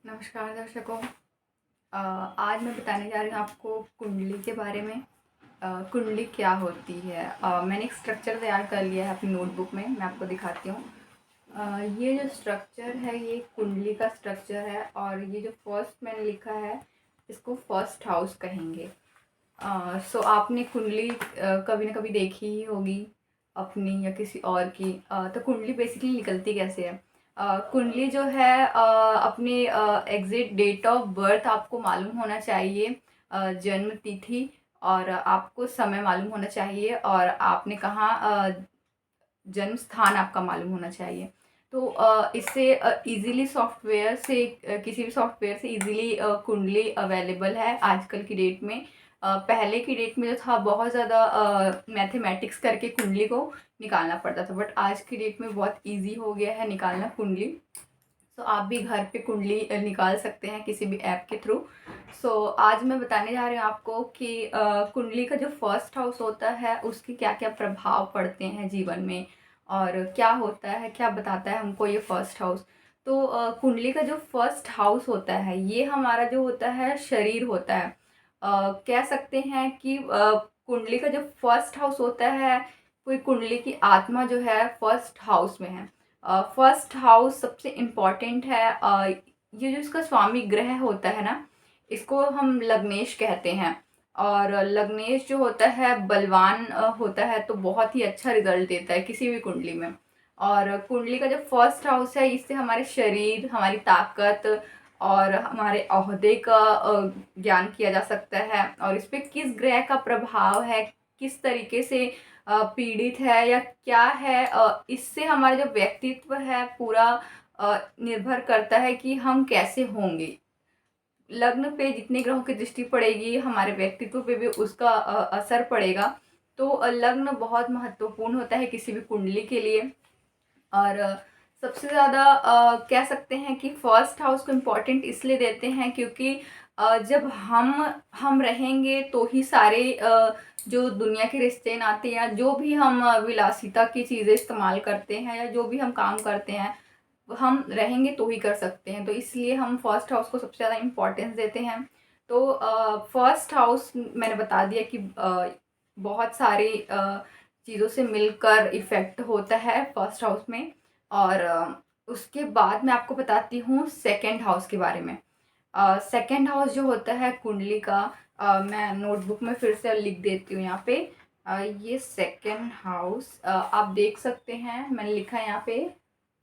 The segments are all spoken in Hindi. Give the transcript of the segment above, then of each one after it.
नमस्कार दर्शकों। आज मैं बताने जा रही हूँ आपको कुंडली के बारे में। कुंडली क्या होती है। मैंने एक स्ट्रक्चर तैयार कर लिया है अपनी नोटबुक में, मैं आपको दिखाती हूँ। ये जो स्ट्रक्चर है ये कुंडली का स्ट्रक्चर है और ये जो फर्स्ट मैंने लिखा है इसको फर्स्ट हाउस कहेंगे। सो आपने कुंडली कभी ना कभी देखी ही होगी अपनी या किसी और की। तो कुंडली बेसिकली निकलती कैसे है। कुंडली जो है अपनी एग्जैक्ट डेट ऑफ बर्थ आपको मालूम होना चाहिए, जन्म तिथि और आपको समय मालूम होना चाहिए और आपने कहाँ जन्म स्थान आपका मालूम होना चाहिए। तो इससे इजीली सॉफ्टवेयर से किसी भी सॉफ्टवेयर से इजीली कुंडली अवेलेबल है आजकल की डेट में। पहले की डेट में जो था बहुत ज़्यादा मैथमेटिक्स करके कुंडली को निकालना पड़ता था, बट आज की डेट में बहुत इजी हो गया है निकालना कुंडली। सो आप भी घर पे कुंडली निकाल सकते हैं किसी भी ऐप के थ्रू। सो आज मैं बताने जा रही हूँ आपको कि कुंडली का जो फर्स्ट हाउस होता है उसके क्या क्या प्रभाव पड़ते हैं जीवन में और क्या होता है, क्या बताता है हमको ये फर्स्ट हाउस। तो कुंडली का जो फर्स्ट हाउस होता है ये हमारा जो होता है शरीर होता है। कह सकते हैं कि कुंडली का जो फर्स्ट हाउस होता है, कोई कुंडली की आत्मा जो है फर्स्ट हाउस में है। फर्स्ट हाउस सबसे इम्पॉर्टेंट है। ये जो इसका स्वामी ग्रह होता है ना, इसको हम लग्नेश कहते हैं। और लग्नेश जो होता है बलवान होता है, तो बहुत ही अच्छा रिजल्ट देता है किसी भी कुंडली में। और कुंडली का जो फर्स्ट हाउस है इससे हमारे शरीर, हमारी ताकत और हमारे ओहदे का ज्ञान किया जा सकता है और इस पे किस ग्रह का प्रभाव है, किस तरीके से पीड़ित है या क्या है, इससे हमारा जो व्यक्तित्व है पूरा निर्भर करता है कि हम कैसे होंगे। लग्न पे जितने ग्रहों की दृष्टि पड़ेगी हमारे व्यक्तित्व पे भी उसका असर पड़ेगा। तो लग्न बहुत महत्वपूर्ण होता है किसी भी कुंडली के लिए। और सबसे ज़्यादा कह सकते हैं कि फर्स्ट हाउस को इम्पोर्टेंट इसलिए देते हैं क्योंकि जब हम रहेंगे तो ही सारे जो दुनिया के रिश्ते नाते या जो भी हम विलासिता की चीज़ें इस्तेमाल करते हैं या जो भी हम काम करते हैं हम रहेंगे तो ही कर सकते हैं। तो इसलिए हम फर्स्ट हाउस को सबसे ज़्यादा इम्पोर्टेंस देते हैं। तो फर्स्ट हाउस मैंने बता दिया कि बहुत सारी चीज़ों से मिलकर इफ़ेक्ट होता है फर्स्ट हाउस में। और उसके बाद मैं आपको बताती हूँ सेकंड हाउस के बारे में। सेकंड हाउस जो होता है कुंडली का, मैं नोटबुक में फिर से लिख देती हूँ यहाँ पे। ये सेकंड हाउस आप देख सकते हैं, मैंने लिखा है यहाँ पे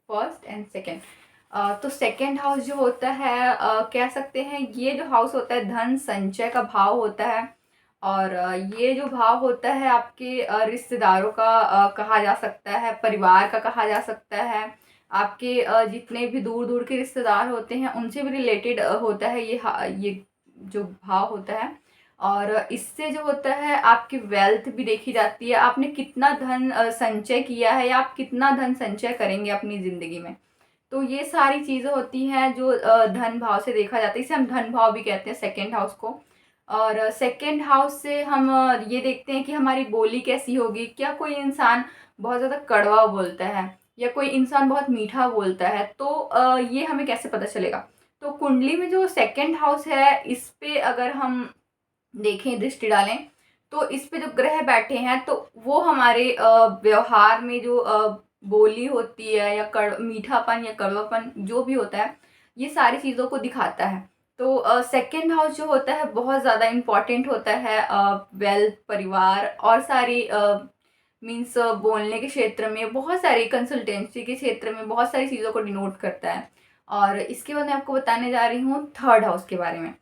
फर्स्ट एंड सेकंड। तो सेकंड हाउस जो होता है कह सकते हैं ये जो हाउस होता है धन संचय का भाव होता है। और ये जो भाव होता है आपके रिश्तेदारों का कहा जा सकता है, परिवार का कहा जा सकता है। आपके जितने भी दूर दूर के रिश्तेदार होते हैं उनसे भी रिलेटेड होता है ये जो भाव होता है। और इससे जो होता है आपकी वेल्थ भी देखी जाती है, आपने कितना धन संचय किया है या आप कितना धन संचय करेंगे अपनी ज़िंदगी में। तो ये सारी चीज़ें होती हैं जो धन भाव से देखा जाता है, इसे हम धन भाव भी कहते हैं सेकंड हाउस को। और सेकंड हाउस से हम ये देखते हैं कि हमारी बोली कैसी होगी, क्या कोई इंसान बहुत ज़्यादा कड़वा बोलता है या कोई इंसान बहुत मीठा बोलता है, तो ये हमें कैसे पता चलेगा। तो कुंडली में जो सेकंड हाउस है इस पे अगर हम देखें, दृष्टि डालें, तो इस पे जो ग्रह बैठे हैं तो वो हमारे व्यवहार में जो बोली होती है या मीठापन या कड़वापन जो भी होता है ये सारी चीज़ों को दिखाता है। तो सेकंड हाउस जो होता है बहुत ज़्यादा इम्पॉर्टेंट होता है वेल्थ, परिवार और सारी मीन्स बोलने के क्षेत्र में, बहुत सारी कंसल्टेंसी के क्षेत्र में बहुत सारी चीज़ों को डिनोट करता है। और इसके बाद मैं आपको बताने जा रही हूँ थर्ड हाउस के बारे में।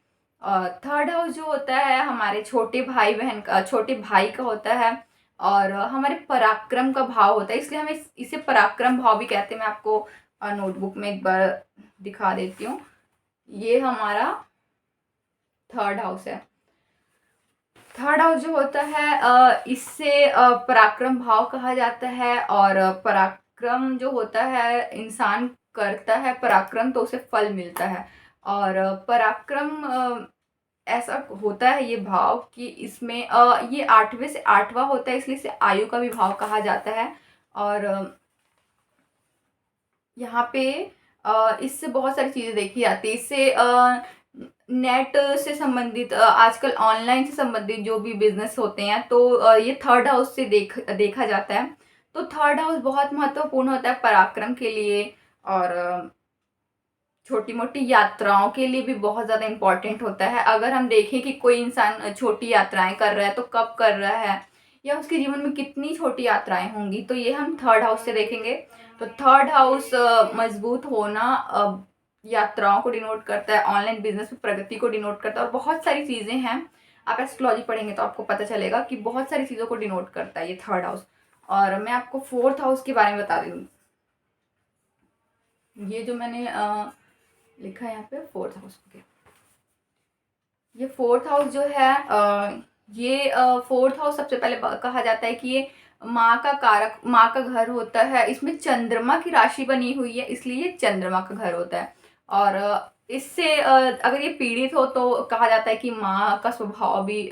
थर्ड हाउस जो होता है हमारे छोटे भाई बहन का, छोटे भाई का होता है। और हमारे पराक्रम का भाव होता है, इसलिए हम इसे पराक्रम भाव भी कहते हैं। मैं आपको नोटबुक में एक बार दिखा देती हूँ। ये हमारा थर्ड हाउस है। थर्ड हाउस जो होता है इससे पराक्रम भाव कहा जाता है। और पराक्रम जो होता है इंसान करता है पराक्रम तो उसे फल मिलता है। और पराक्रम ऐसा होता है ये भाव कि इसमें ये 8वें से 8वां होता है, इसलिए इसे आयु का भी भाव कहा जाता है। और यहाँ पे इससे बहुत सारी चीज़ें देखी जाती है। इससे नेट से संबंधित आजकल ऑनलाइन से संबंधित जो भी बिज़नेस होते हैं, तो ये थर्ड हाउस से देखा जाता है। तो थर्ड हाउस बहुत महत्वपूर्ण होता है पराक्रम के लिए, और छोटी-मोटी यात्राओं के लिए भी बहुत ज़्यादा इम्पोर्टेंट होता है। अगर हम देखें कि कोई इंसान छोटी यात्राएँ कर रहा है, तो कब कर रहा है या उसके जीवन में कितनी छोटी यात्राएँ होंगी, तो ये हम थर्ड हाउस से देखेंगे। तो थर्ड हाउस मज़बूत होना यात्राओं को डिनोट करता है, ऑनलाइन बिज़नेस में प्रगति को डिनोट करता है, और बहुत सारी चीज़ें हैं। आप एस्ट्रोलॉजी पढ़ेंगे तो आपको पता चलेगा कि बहुत सारी चीज़ों को डिनोट करता है ये थर्ड हाउस। और मैं आपको फोर्थ हाउस के बारे में बता दूँ। ये जो मैंने लिखा है यहाँ पे फोर्थ हाउस के, ये फोर्थ हाउस जो है ये फोर्थ हाउस सबसे पहले कहा जाता है कि ये माँ का कारक, माँ का घर होता है। इसमें चंद्रमा की राशि बनी हुई है, इसलिए ये चंद्रमा का घर होता है। और इससे अगर ये पीड़ित हो तो कहा जाता है कि माँ का स्वभाव भी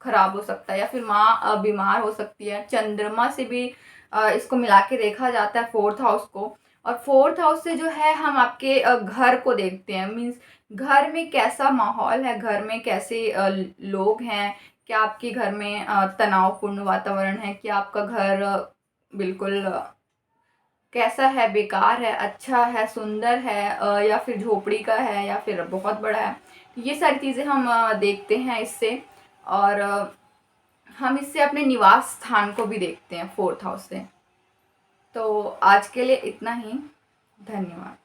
खराब हो सकता है, या फिर माँ बीमार हो सकती है। चंद्रमा से भी इसको मिला के देखा जाता है फोर्थ हाउस को। और फोर्थ हाउस से जो है हम आपके घर को देखते हैं, मीन्स घर में कैसा माहौल है, घर में कैसे लोग हैं, क्या आपके घर में तनावपूर्ण वातावरण है, क्या आपका घर बिल्कुल कैसा है, बेकार है, अच्छा है, सुंदर है, या फिर झोपड़ी का है, या फिर बहुत बड़ा है। ये सारी चीज़ें हम देखते हैं इससे। और हम इससे अपने निवास स्थान को भी देखते हैं फोर्थ हाउस से। तो आज के लिए इतना ही। धन्यवाद।